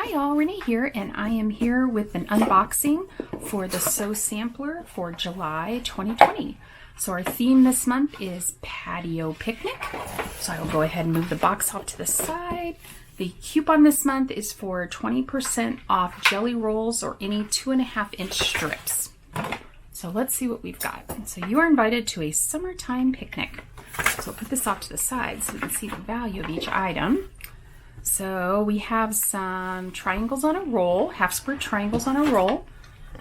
Hi y'all, Renee here, and I am here with an unboxing for the Sew Sampler for July 2020. So our theme this month is Patio Picnic. So I will go ahead and move the box off to the side. The coupon this month is for 20% off jelly rolls or any 2.5-inch strips. So let's see what we've got. So you are invited to a summertime picnic. So we'll put this off to the side so we can see the value of each item. So we have some triangles on a roll, half square triangles on a roll,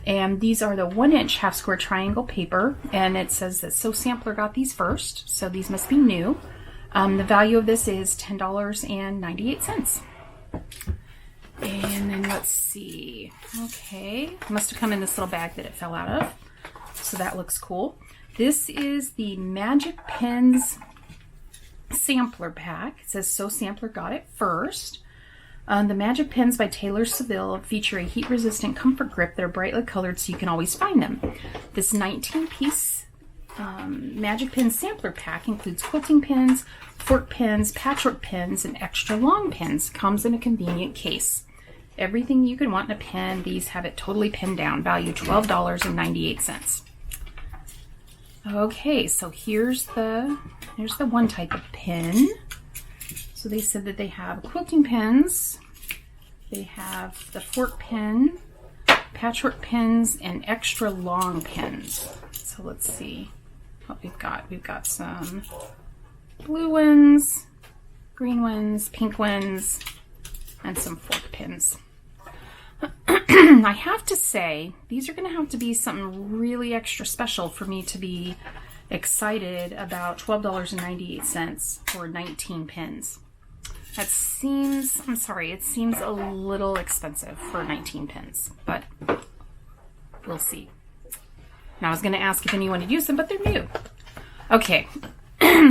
and these are the 1-inch half square triangle paper, and it says that Sew Sampler got these first, so these must be new. The value of this is $10.98. And then let's see, okay, must have come in this little bag that it fell out of, so that looks cool. This is the Magic Pens sampler pack. It says Sew Sampler got it first. The Magic Pens by Taylor Seville feature a heat-resistant comfort grip that are brightly colored so you can always find them. This 19-piece Magic Pen sampler pack includes quilting pens, fork pens, patchwork pens, and extra long pens. Comes in a convenient case. Everything you can want in a pen, these have it totally pinned down. Value $12.98. Okay, so here's the one type of pen. So they said that they have quilting pens, they have the fork pen, patchwork pens, and extra long pens. So let's see what we've got. We've got some blue ones, green ones, pink ones, and some fork pens. I have to say, these are going to have to be something really extra special for me to be excited about $12.98 for 19 pens. That seems, I'm sorry, it seems a little expensive for 19 pens, but we'll see. Now I was going to ask if anyone had used them, but they're new. Okay,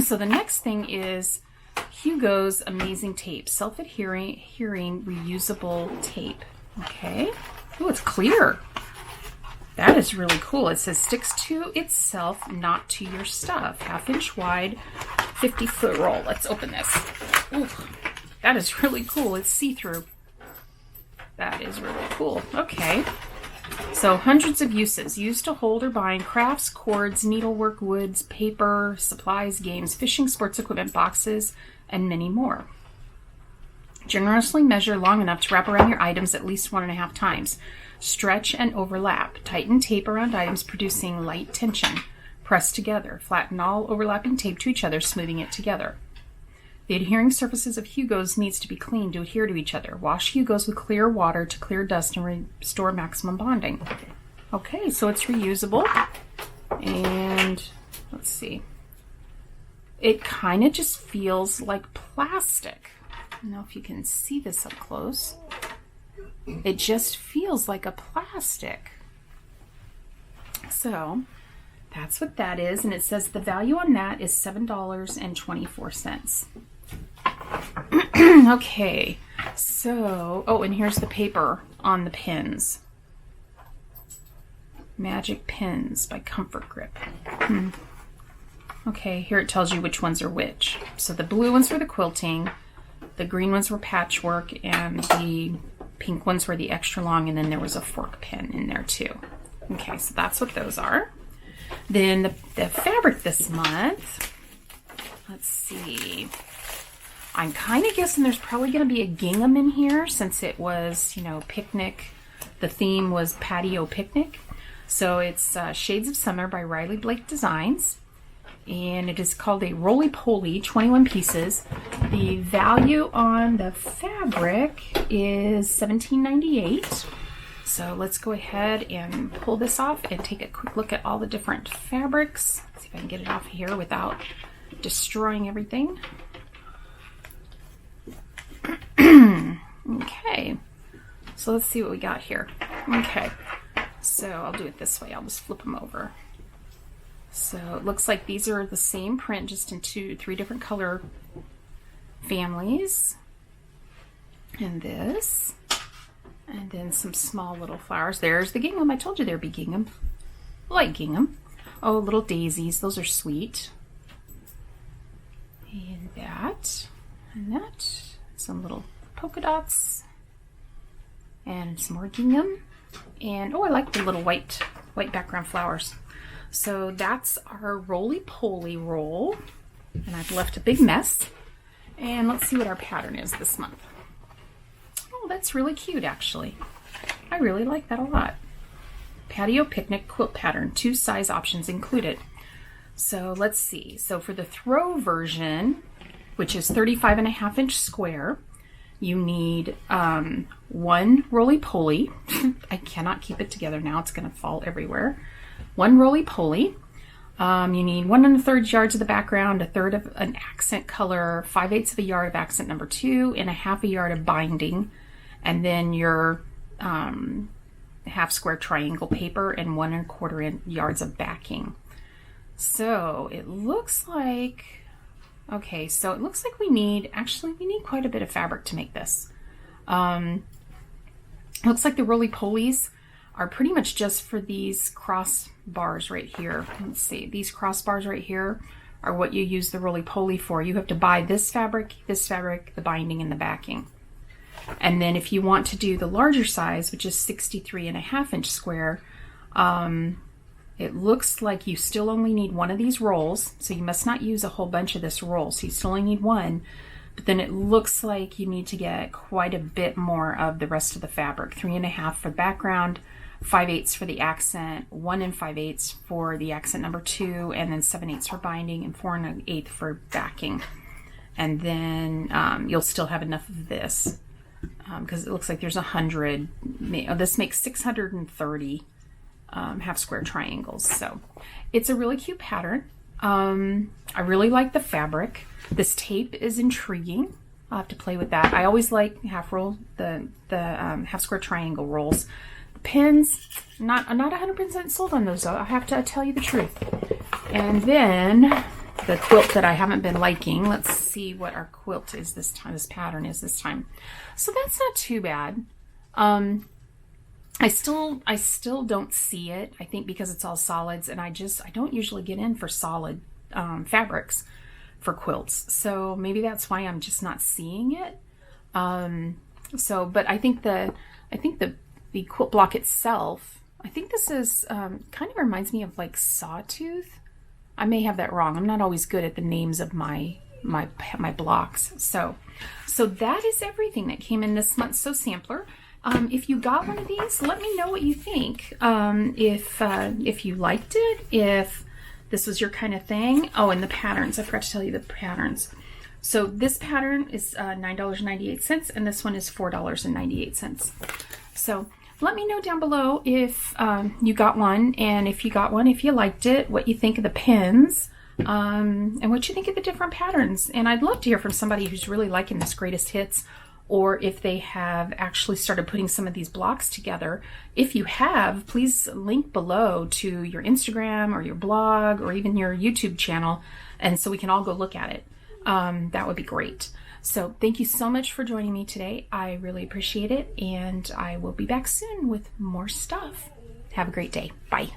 so the next thing is Hugo's amazing tape, self-adhering, reusable tape. Okay. Oh, it's clear. That is really cool. It says sticks to itself, not to your stuff. 1/2-inch wide, 50-foot roll. Let's open this. Ooh, that is really cool. It's see-through. That is really cool. Okay. So hundreds of uses. Used to hold or bind crafts, cords, needlework, woods, paper, supplies, games, fishing, sports equipment, boxes, and many more. Generously measure long enough to wrap around your items at least 1.5 times. Stretch and overlap. Tighten tape around items, producing light tension. Press together. Flatten all overlapping tape to each other, smoothing it together. The adhering surfaces of Hugo's needs to be cleaned to adhere to each other. Wash Hugo's with clear water to clear dust and restore maximum bonding. Okay, so it's reusable. And let's see. It kind of just feels like plastic. I don't know if you can see this up close. It just feels like a plastic. So that's what that is, and it says the value on that is $7.24. Okay, so, oh, and here's the paper on the pens. Magic Pens by Comfort Grip. Okay, here it tells you which ones are which. So the blue ones were the quilting, the green ones were patchwork, and the pink ones were the extra long, and then there was a fork pen in there too. Okay, so that's what those are. Then the fabric this month, let's see. I'm kind of guessing there's probably going to be a gingham in here since it was, you know, picnic. The theme was Patio Picnic. So it's Shades of Summer by Riley Blake Designs. And it is called a roly-poly, 21 pieces. The value on the fabric is $17.98. So let's go ahead and pull this off and take a quick look at all the different fabrics. See if I can get it off here without destroying everything. Okay, so let's see what we got here. Okay, so I'll do it this way. I'll just flip them over. So it looks like these are the same print, just in 3 different color families. And this. And then some small little flowers. There's the gingham. I told you there'd be gingham. Light gingham. Oh, little daisies. Those are sweet. And that. And that. Some little polka dots. and some more gingham. And oh, I like the little white background flowers. So that's our roly-poly roll. And I've left a big mess. And let's see what our pattern is this month. Oh, that's really cute, actually. I really like that a lot. Patio Picnic Quilt Pattern, 2 size options included. So let's see. So for the throw version, which is 35.5-inch square, you need 1 roly-poly. I cannot keep it together now. It's going to fall everywhere. 1 roly-poly. You need 1 1/3 yards of the background, 1/3 of an accent color, 5/8 of a yard of accent number 2, and 1/2 yard of binding. And then your half square triangle paper and 1 1/4 yards of backing. So it looks like, okay, so it looks like we need quite a bit of fabric to make this. Looks like the roly-polies are pretty much just for these cross bars right here. Let's see, these crossbars right here are what you use the roly-poly for. You have to buy this fabric, the binding, and the backing. And then if you want to do the larger size, which is 63.5-inch square, it looks like you still only need 1 of these rolls. So you must not use a whole bunch of this roll. So you still only need 1. But then it looks like you need to get quite a bit more of the rest of the fabric. 3.5 for the background, 5/8 for the accent, 1 5/8 for the accent number 2, and then 7/8 for binding, and 4 1/8 for backing. And then you'll still have enough of this because it looks like there's 100. This makes 630 half square triangles. So it's a really cute pattern. I really like the fabric. This tape is intriguing. I'll have to play with that. I always like half roll, the half square triangle rolls. The pins, I'm not 100% sold on those though. I have to tell you the truth. And then the quilt that I haven't been liking. Let's see what our quilt is this time. This pattern is this time. So that's not too bad. I still don't see it. I think because it's all solids, and I don't usually get in for solid fabrics for quilts. So maybe that's why I'm just not seeing it. But I think the quilt block itself, I think this is kind of reminds me of like Sawtooth. I may have that wrong. I'm not always good at the names of my blocks. So that is everything that came in this month's So Sampler. If you got one of these, let me know what you think. If you liked it, if this was your kind of thing. Oh, and the patterns. I forgot to tell you the patterns. So this pattern is $9.98, and this one is $4.98. So let me know down below if you got one, and if you got one, if you liked it, what you think of the pins, and what you think of the different patterns. And I'd love to hear from somebody who's really liking this greatest hits, or if they have actually started putting some of these blocks together. If you have, please link below to your Instagram or your blog or even your YouTube channel, and so we can all go look at it. That would be great. So thank you so much for joining me today. I really appreciate it, and I will be back soon with more stuff. Have a great day. Bye.